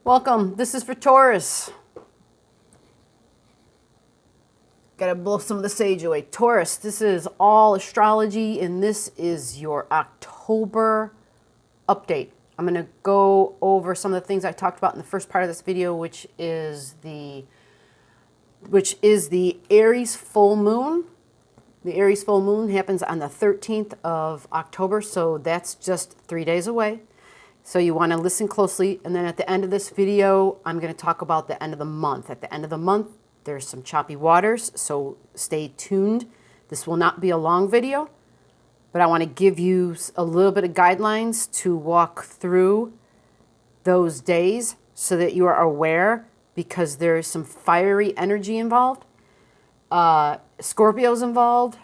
Welcome. This is for Taurus. Gotta blow some of the sage away. Taurus, this is all astrology, and this is your October update. I'm gonna go over some of the things I talked about in the first part of this video, which is the Aries full moon. The Aries full moon happens on the 13th of October, so that's just 3 days away. So you want to listen closely, and then at the end of this video, I'm going to talk about the end of the month. At the end of the month, there's some choppy waters, so stay tuned. This will not be a long video, but I want to give you a little bit of guidelines to walk through those days so that you are aware, because there's some fiery energy involved. Scorpio's involved.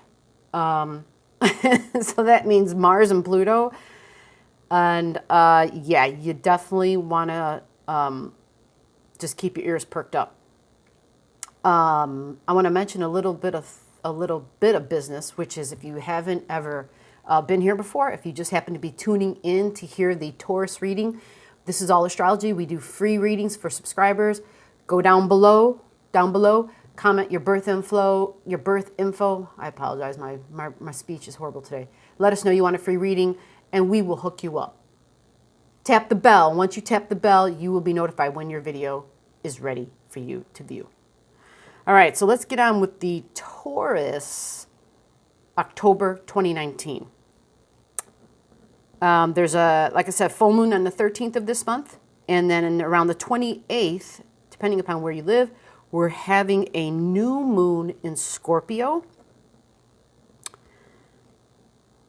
So that means Mars and Pluto. And yeah, you definitely want to just keep your ears perked up. I want to mention a little bit of business, which is if you haven't ever been here before, if you just happen to be tuning in to hear the Taurus reading, this is all astrology. We do free readings for subscribers. Go down below, comment your birth info. I apologize, my speech is horrible today. Let us know you want a free reading, and we will hook you up. Tap the bell. Once you tap the bell, you will be notified when your video is ready for you to view. All right, so let's get on with the Taurus October 2019. There's like I said, full moon on the 13th of this month, and then around the 28th, depending upon where you live, we're having a new moon in Scorpio.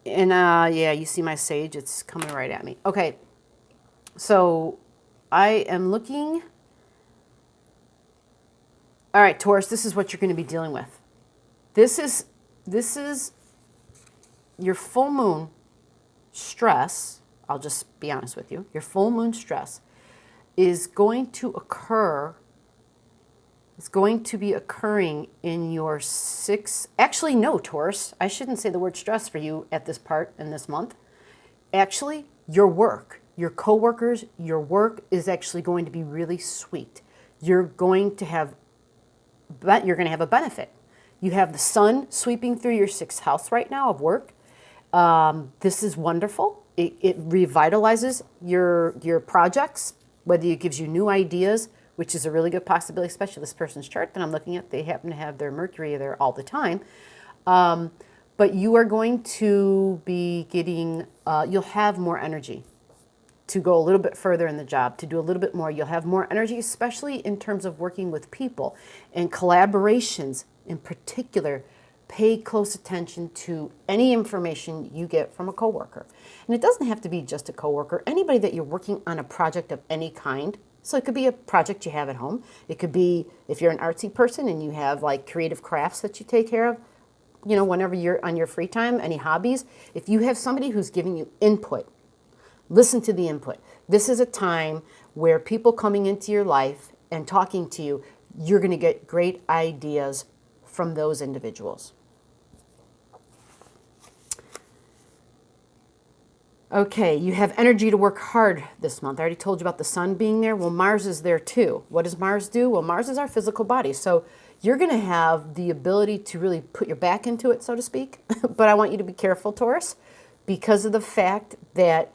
And yeah, you see my sage, it's coming right at me. Okay, so I am looking. All right, Taurus, this is what you're going to be dealing with. This is your full moon stress. I'll just be honest with you. Your full moon stress is going to occur. It's going to be occurring in your actually, no, Taurus. I shouldn't say the word stress for you at this part in this month. Actually, your work, your coworkers, your work is actually going to be really sweet. You're going to have a benefit. You have the sun sweeping through your 6th house right now of work. This is wonderful. It revitalizes your projects, whether it gives you new ideas, which is a really good possibility, especially this person's chart that I'm looking at. They happen to have their Mercury there all the time. But you are going to be getting, you'll have more energy to go a little bit further in the job, to do a little bit more. You'll have more energy, especially in terms of working with people and collaborations in particular. Pay close attention to any information you get from a coworker. And it doesn't have to be just a coworker, anybody that you're working on a project of any kind. So it could be a project you have at home. It could be if you're an artsy person and you have like creative crafts that you take care of, you know, whenever you're on your free time, any hobbies. If you have somebody who's giving you input, listen to the input. This is a time where people coming into your life and talking to you, you're going to get great ideas from those individuals. Okay, you have energy to work hard this month. I already told you about the sun being there. Well, Mars is there too. What does Mars do? Well, Mars is our physical body. So you're going to have the ability to really put your back into it, so to speak. But I want you to be careful, Taurus, because of the fact that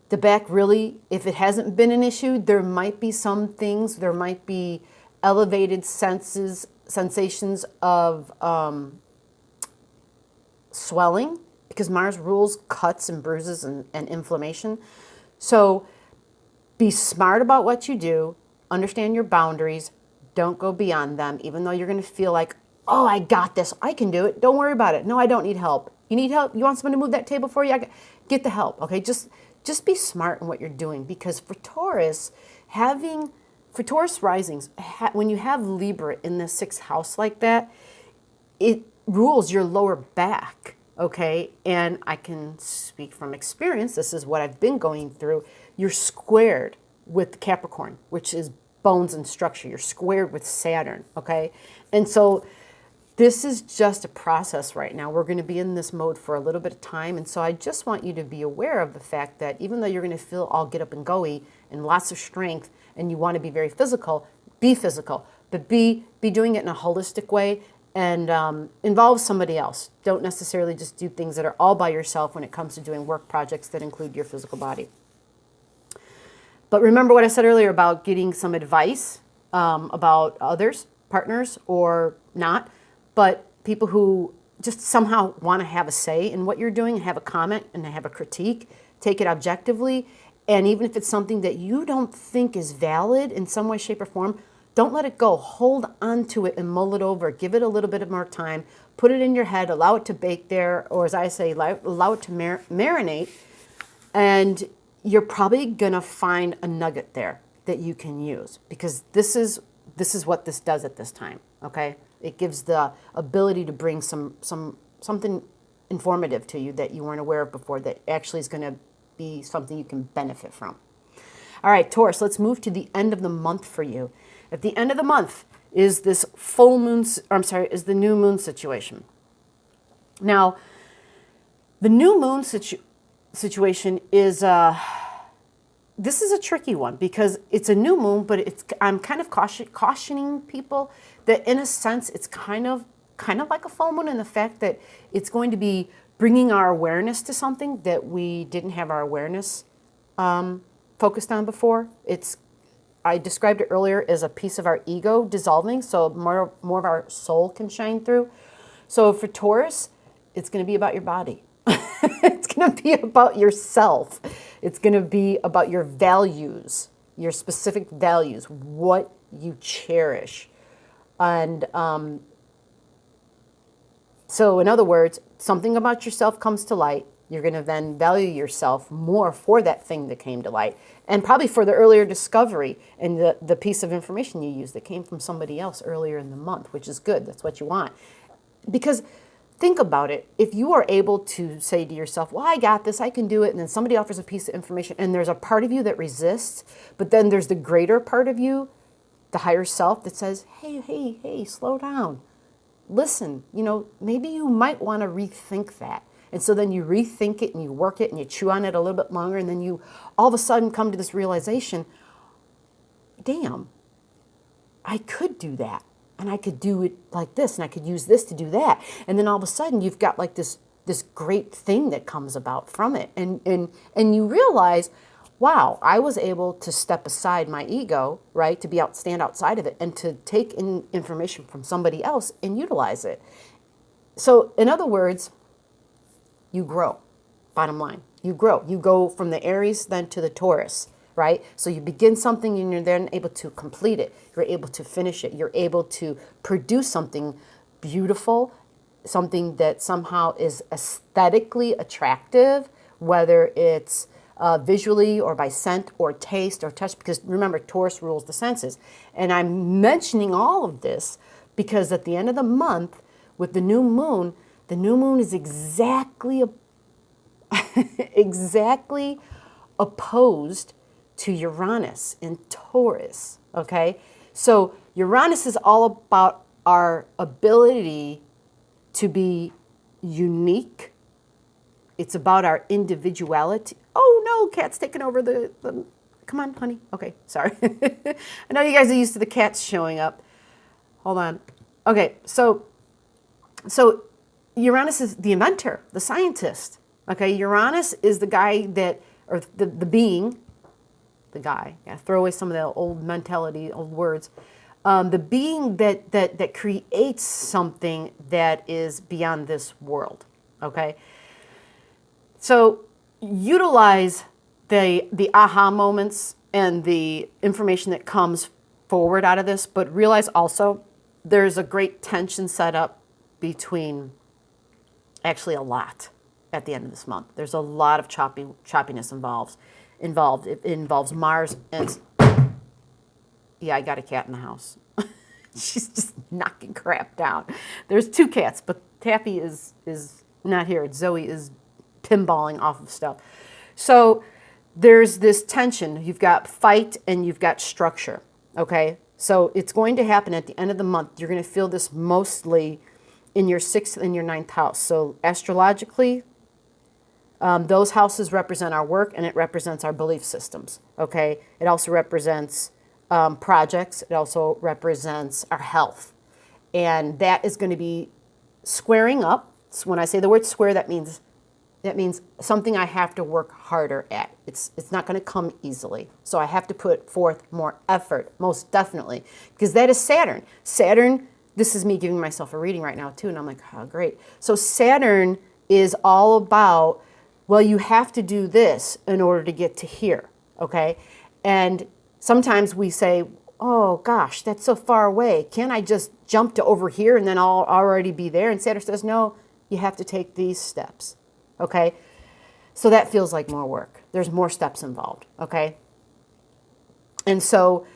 the back really, if it hasn't been an issue, there might be some things, there might be elevated sensations of swelling, because Mars rules cuts and bruises and inflammation. So be smart about what you do. Understand your boundaries. Don't go beyond them, even though you're going to feel like, oh, I got this. I can do it. Don't worry about it. No, I don't need help. You need help? You want someone to move that table for you? Get the help, okay? Just be smart in what you're doing, because for Taurus, for Taurus risings, when you have Libra in the 6th house like that, it rules your lower back. Okay, and I can speak from experience. This is what I've been going through. You're squared with Capricorn, which is bones and structure. You're squared with Saturn, okay? And so this is just a process right now. We're going to be in this mode for a little bit of time. And so I just want you to be aware of the fact that even though you're going to feel all get up and goey and lots of strength and you want to be very physical, be physical, but be doing it in a holistic way and involve somebody else. Don't necessarily just do things that are all by yourself when it comes to doing work projects that include your physical body. But remember what I said earlier about getting some advice about others, partners or not, but people who just somehow want to have a say in what you're doing and have a comment and have a critique, take it objectively. And even if it's something that you don't think is valid in some way, shape, or form, don't let it go. Hold on to it and mull it over. Give it a little bit more time. Put it in your head. Allow it to bake there, or as I say, allow it to marinate. And you're probably going to find a nugget there that you can use, because this is what this does at this time, okay? It gives the ability to bring something informative to you that you weren't aware of before that actually is going to be something you can benefit from. All right, Taurus, let's move to the end of the month for you. At the end of the month is this full moon, is the new moon situation. Now, the new moon situation is, this is a tricky one because it's a new moon, but I'm kind of cautioning people that in a sense it's kind of like a full moon in the fact that it's going to be bringing our awareness to something that we didn't have our awareness focused on before. I described it earlier as a piece of our ego dissolving, so more of our soul can shine through. So for Taurus, it's going to be about your body. It's going to be about yourself. It's going to be about your values, your specific values, what you cherish. And so in other words, something about yourself comes to light. You're going to then value yourself more for that thing that came to light, and probably for the earlier discovery and the piece of information you used that came from somebody else earlier in the month, which is good. That's what you want. Because think about it. If you are able to say to yourself, well, I got this, I can do it, and then somebody offers a piece of information, and there's a part of you that resists, but then there's the greater part of you, the higher self, that says, hey, slow down. Listen, maybe you might want to rethink that. And so then you rethink it and you work it and you chew on it a little bit longer, and then you all of a sudden come to this realization, damn, I could do that. And I could do it like this, and I could use this to do that. And then all of a sudden you've got like this great thing that comes about from it. And you realize, wow, I was able to step aside my ego, right, to stand outside of it and to take in information from somebody else and utilize it. So in other words, you grow, bottom line. You grow. You go from the Aries then to the Taurus, right? So you begin something and you're then able to complete it. You're able to finish it. You're able to produce something beautiful, something that somehow is aesthetically attractive, whether it's visually or by scent or taste or touch, because remember, Taurus rules the senses. And I'm mentioning all of this because at the end of the month with the new moon is exactly opposed to Uranus in Taurus, okay? So Uranus is all about our ability to be unique. It's about our individuality. Oh no, cat's taking over the come on, honey. Okay, sorry. I know you guys are used to the cats showing up. Hold on. Okay, so Uranus is the inventor, the scientist. Okay, Uranus is the guy that, or the being, the guy. Yeah, throw away some of the old mentality, old words. The being that creates something that is beyond this world. Okay, so utilize the aha moments and the information that comes forward out of this, but realize also there's a great tension set up between. Actually, a lot at the end of this month. There's a lot of choppiness involved. It involves Mars and yeah, I got a cat in the house. She's just knocking crap down. There's two cats, but Taffy is not here. Zoe is pinballing off of stuff. So there's this tension. You've got fight and you've got structure. Okay, so it's going to happen at the end of the month. You're going to feel this mostly in your 6th and your 9th house. So astrologically, Those houses represent our work, and it represents our belief systems, okay? It also represents projects. It also represents our health. And that is going to be squaring up. So when I say the word square, that means something I have to work harder at. It's not going to come easily. So I have to put forth more effort, most definitely, because that is Saturn. Saturn, this is me giving myself a reading right now too, and I'm like, oh, great. So Saturn is all about, well, you have to do this in order to get to here, okay? And sometimes we say, oh gosh, that's so far away. Can't I just jump to over here and then I'll already be there? And Saturn says, no, you have to take these steps. Okay, so that feels like more work. There's more steps involved, okay? And so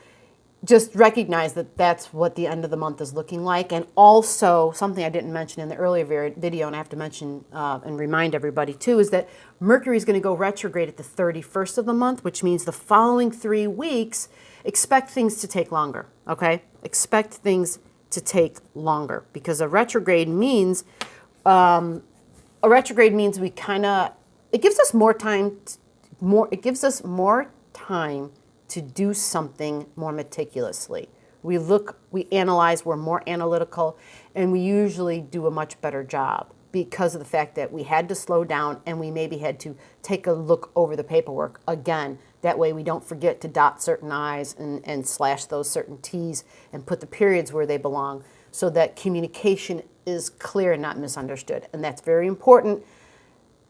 just recognize that that's what the end of the month is looking like. And also, something I didn't mention in the earlier video, and I have to mention and remind everybody too, is that Mercury is going to go retrograde at the 31st of the month, which means the following 3 weeks, expect things to take longer, okay? Expect things to take longer, because a retrograde means... we kind of, it gives us more time, it gives us more time to do something more meticulously. We look, we analyze, we're more analytical, and we usually do a much better job because of the fact that we had to slow down and we maybe had to take a look over the paperwork again. That way we don't forget to dot certain I's and slash those certain T's and put the periods where they belong, so that communication is clear and not misunderstood. And that's very important.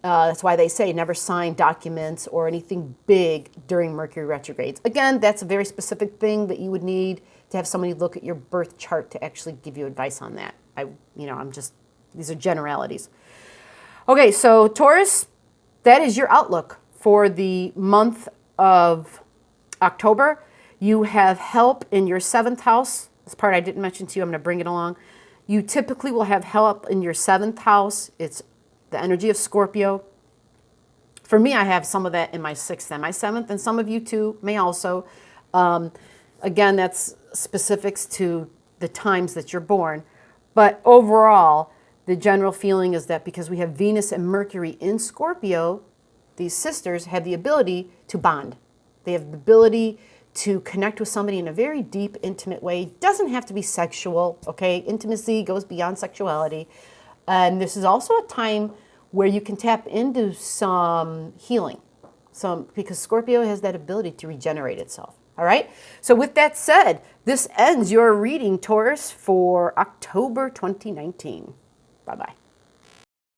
That's why they say never sign documents or anything big during Mercury retrogrades. Again, that's a very specific thing that you would need to have somebody look at your birth chart to actually give you advice on that. These are generalities. Okay, so Taurus, that is your outlook for the month of October. You have help in your 7th house. This part I didn't mention to you. I'm going to bring it along. You typically will have help in your 7th house. It's the energy of Scorpio. For me, I have some of that in my 6th and my 7th, and some of you too may also. Again, that's specifics to the times that you're born. But overall, the general feeling is that because we have Venus and Mercury in Scorpio, these sisters have the ability to bond. They have the ability to connect with somebody in a very deep, intimate way. It doesn't have to be sexual, okay? Intimacy goes beyond sexuality. And this is also a time where you can tap into some healing, because Scorpio has that ability to regenerate itself, all right? So with that said, this ends your reading, Taurus, for October 2019. Bye-bye.